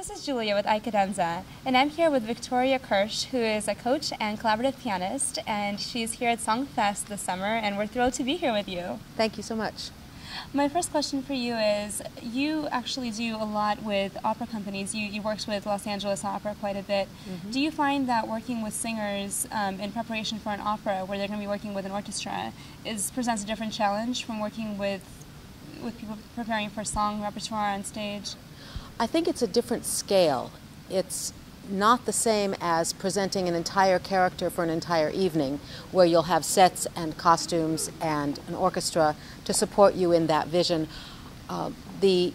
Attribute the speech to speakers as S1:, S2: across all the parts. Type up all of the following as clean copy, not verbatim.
S1: This is Julia with iCadenza, and I'm here with Victoria Kirsch, who is a coach and collaborative pianist, and she's here at Songfest this summer, and we're thrilled to be here with you.
S2: Thank you so much.
S1: My first question for you is, you actually do a lot with opera companies. You worked with Los Angeles Opera quite a bit.
S2: Mm-hmm.
S1: Do you find that working with singers in preparation for an opera, where they're going to be working with an orchestra, presents a different challenge from working with people preparing for song repertoire on stage?
S2: I think it's a different scale. It's not the same as presenting an entire character for an entire evening, where you'll have sets and costumes and an orchestra to support you in that vision. The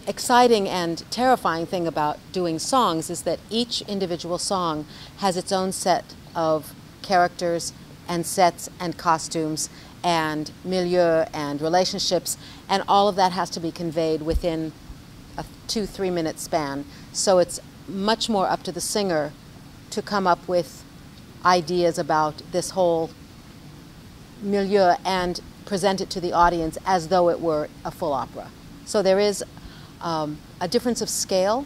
S2: exciting and terrifying thing about doing songs is that each individual song has its own set of characters and sets and costumes and milieu and relationships, and all of that has to be conveyed within a 2-3 minute span. So it's much more up to the singer to come up with ideas about this whole milieu and present it to the audience as though it were a full opera. So there is a difference of scale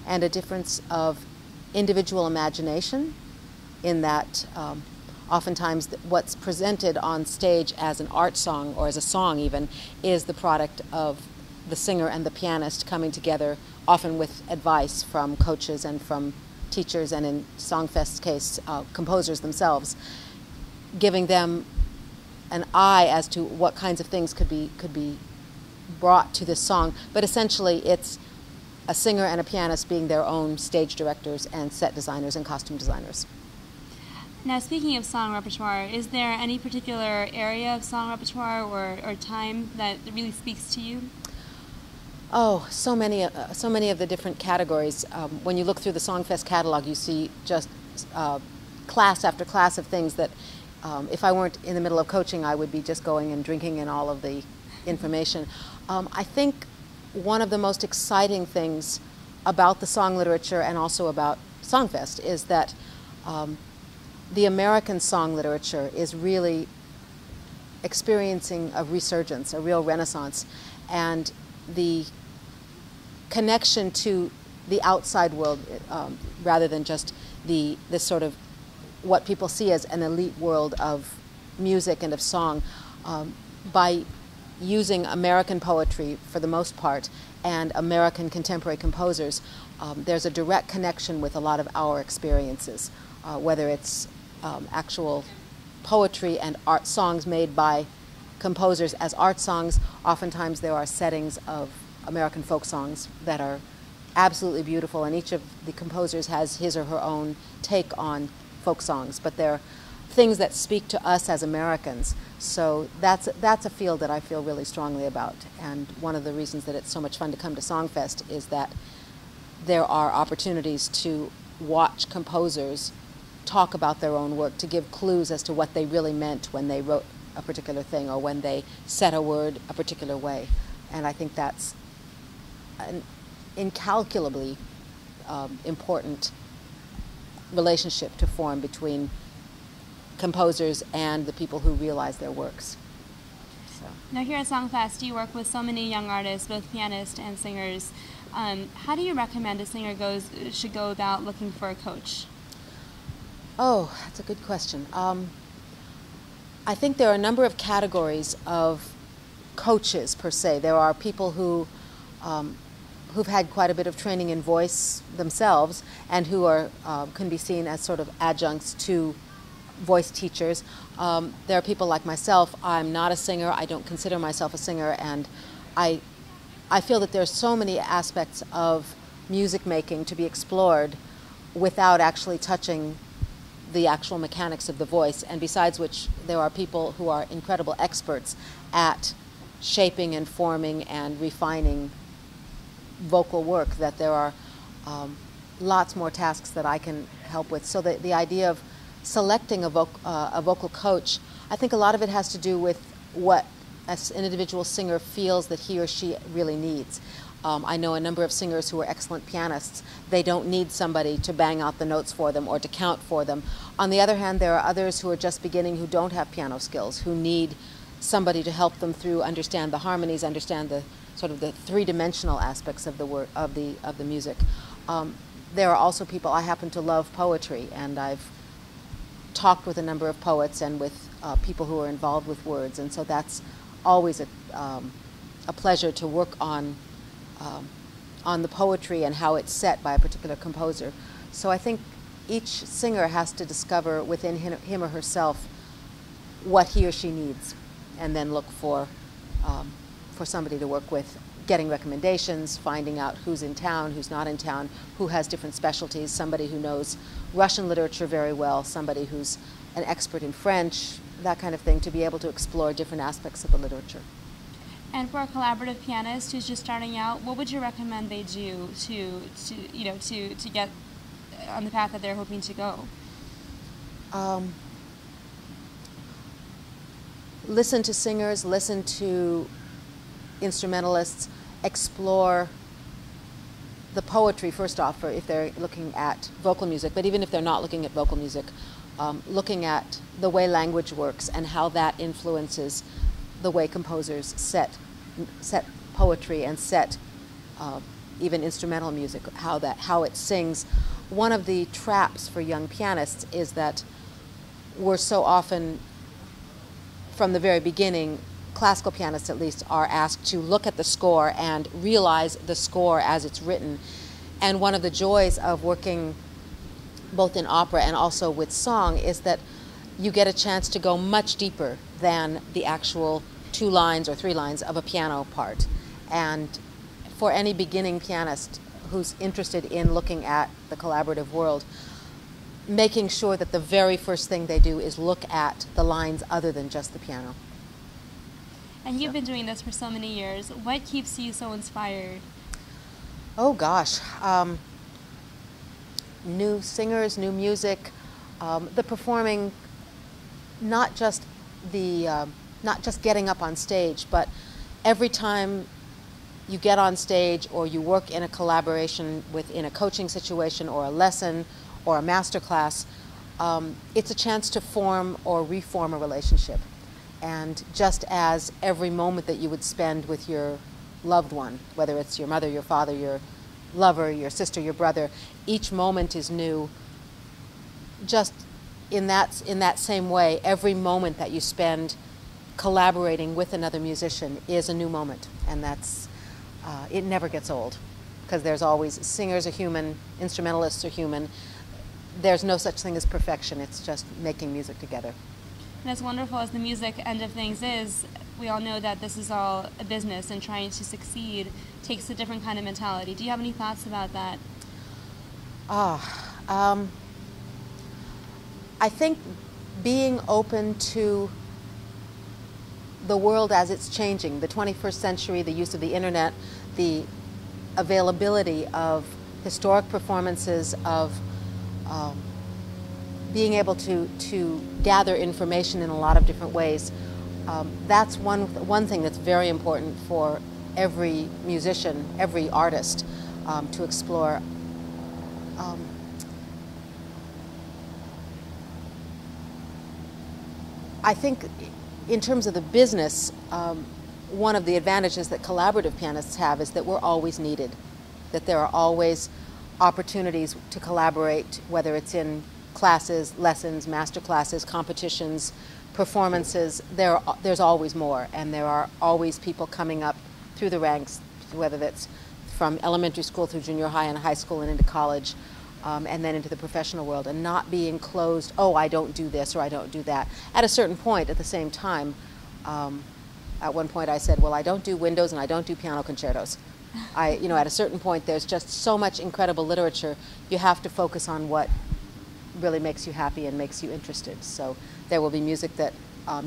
S2: and a difference of individual imagination in that oftentimes what's presented on stage as an art song, or as a song even, is the product of the singer and the pianist coming together, often with advice from coaches and from teachers, and in Songfest's case, composers themselves, giving them an eye as to what kinds of things could be brought to this song. But essentially, it's a singer and a pianist being their own stage directors and set designers and costume designers.
S1: Now, speaking of song repertoire, is there any particular area of song repertoire or time that really speaks to you?
S2: Oh, so many of the different categories. When you look through the Songfest catalog, you see just class after class of things that if I weren't in the middle of coaching, I would be just going and drinking in all of the information. I think one of the most exciting things about the song literature and also about Songfest is that the American song literature is really experiencing a resurgence, a real renaissance, and the connection to the outside world, rather than just this sort of what people see as an elite world of music and of song, by using American poetry for the most part and American contemporary composers, there's a direct connection with a lot of our experiences, whether it's actual poetry and art songs made by composers as art songs. Oftentimes there are settings of American folk songs that are absolutely beautiful, and each of the composers has his or her own take on folk songs, but they're things that speak to us as Americans. So that's a field that I feel really strongly about, and one of the reasons that it's so much fun to come to Songfest is that there are opportunities to watch composers talk about their own work, to give clues as to what they really meant when they wrote a particular thing or when they said a word a particular way. And I think that's an incalculably important relationship to form between composers and the people who realize their works. So.
S1: Now, here at Songfest, you work with so many young artists, both pianists and singers. How do you recommend a singer should go about looking for a coach?
S2: Oh, that's a good question. I think there are a number of categories of coaches per se. There are people who've had quite a bit of training in voice themselves and who can be seen as sort of adjuncts to voice teachers. There are people like myself. I'm not a singer. I don't consider myself a singer, and I feel that there's so many aspects of music making to be explored without actually touching the actual mechanics of the voice, and besides which there are people who are incredible experts at shaping and forming and refining vocal work, that there are lots more tasks that I can help with. So the idea of selecting a vocal coach, I think a lot of it has to do with what an individual singer feels that he or she really needs. I know a number of singers who are excellent pianists. They don't need somebody to bang out the notes for them or to count for them. On the other hand, there are others who are just beginning who don't have piano skills, who need somebody to help them through, understand the harmonies, understand the sort of the three-dimensional aspects of the work, of the music. There are also people, I happen to love poetry, and I've talked with a number of poets and with people who are involved with words, and so that's always a pleasure to work on the poetry and how it's set by a particular composer. So I think each singer has to discover within him or herself what he or she needs, and then look for somebody to work with, getting recommendations, finding out who's in town, who's not in town, who has different specialties, somebody who knows Russian literature very well, somebody who's an expert in French, that kind of thing, to be able to explore different aspects of the literature.
S1: And for a collaborative pianist who's just starting out, what would you recommend they do to get on the path that they're hoping to go?
S2: Listen to singers, listen to instrumentalists, explore the poetry first off, or if they're looking at vocal music, but even if they're not looking at vocal music, looking at the way language works and how that influences the way composers set poetry and set even instrumental music, how it sings. One of the traps for young pianists is that we're so often, from the very beginning, classical pianists at least, are asked to look at the score and realize the score as it's written. And one of the joys of working both in opera and also with song is that you get a chance to go much deeper than the actual 2 lines or 3 lines of a piano part. And for any beginning pianist who's interested in looking at the collaborative world, making sure that the very first thing they do is look at the lines other than just the piano.
S1: And you've been doing this for so many years. What keeps you so inspired?
S2: Oh gosh, new singers, new music, the performing, not just getting up on stage, but every time you get on stage or you work in a collaboration in a coaching situation or a lesson or a master class, it's a chance to form or reform a relationship. And just as every moment that you would spend with your loved one, whether it's your mother, your father, your lover, your sister, your brother, each moment is new. Just in that same way, every moment that you spend collaborating with another musician is a new moment, and that's it never gets old, because there's always, singers are human, instrumentalists are human. There's no such thing as perfection. It's just making music together.
S1: And as wonderful as the music end of things is, we all know that this is all a business, and trying to succeed takes a different kind of mentality. Do you have any thoughts about that?
S2: I think being open to the world as it's changing, the 21st century, the use of the internet, the availability of historic performances, of being able to gather information in a lot of different ways. That's one thing that's very important for every musician, every artist, to explore. I think in terms of the business, one of the advantages that collaborative pianists have is that we're always needed, that there are always opportunities to collaborate, whether it's in classes, lessons, master classes, competitions, performances. There's always more, and there are always people coming up through the ranks, whether that's from elementary school through junior high and high school and into college, and then into the professional world, and not being closed, oh, I don't do this or I don't do that. At a certain point, at the same time, at one point I said, well, I don't do windows and I don't do piano concertos. At a certain point, there's just so much incredible literature, you have to focus on what really makes you happy and makes you interested. So there will be music that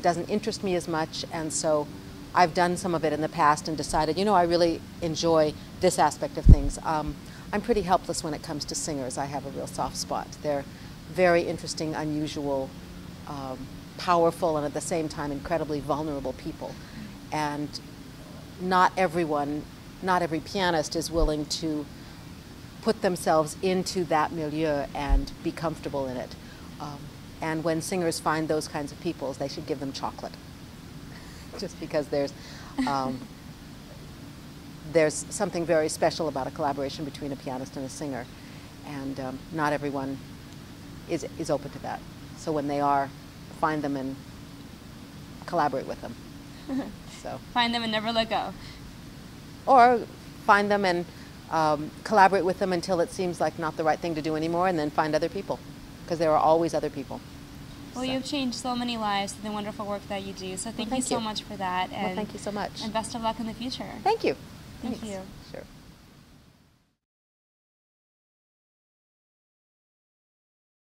S2: doesn't interest me as much, and so I've done some of it in the past and decided, I really enjoy this aspect of things. I'm pretty helpless when it comes to singers. I have a real soft spot. They're very interesting, unusual, powerful, and at the same time incredibly vulnerable people. And not every pianist is willing to put themselves into that milieu and be comfortable in it. And when singers find those kinds of people, they should give them chocolate. Just because there's there's something very special about a collaboration between a pianist and a singer, and not everyone is open to that. So when they are, find them and collaborate with them. So
S1: Find them and never let go.
S2: or find them and collaborate with them until it seems like not the right thing to do anymore, and then find other people, because there are always other people.
S1: Well,
S2: So.
S1: you've changed so many lives with the wonderful work that you do. So thank you so much for that.
S2: Well, thank you so much.
S1: And best of luck in the future.
S2: Thank you.
S1: Thank
S2: Thanks.
S1: you.
S2: Sure.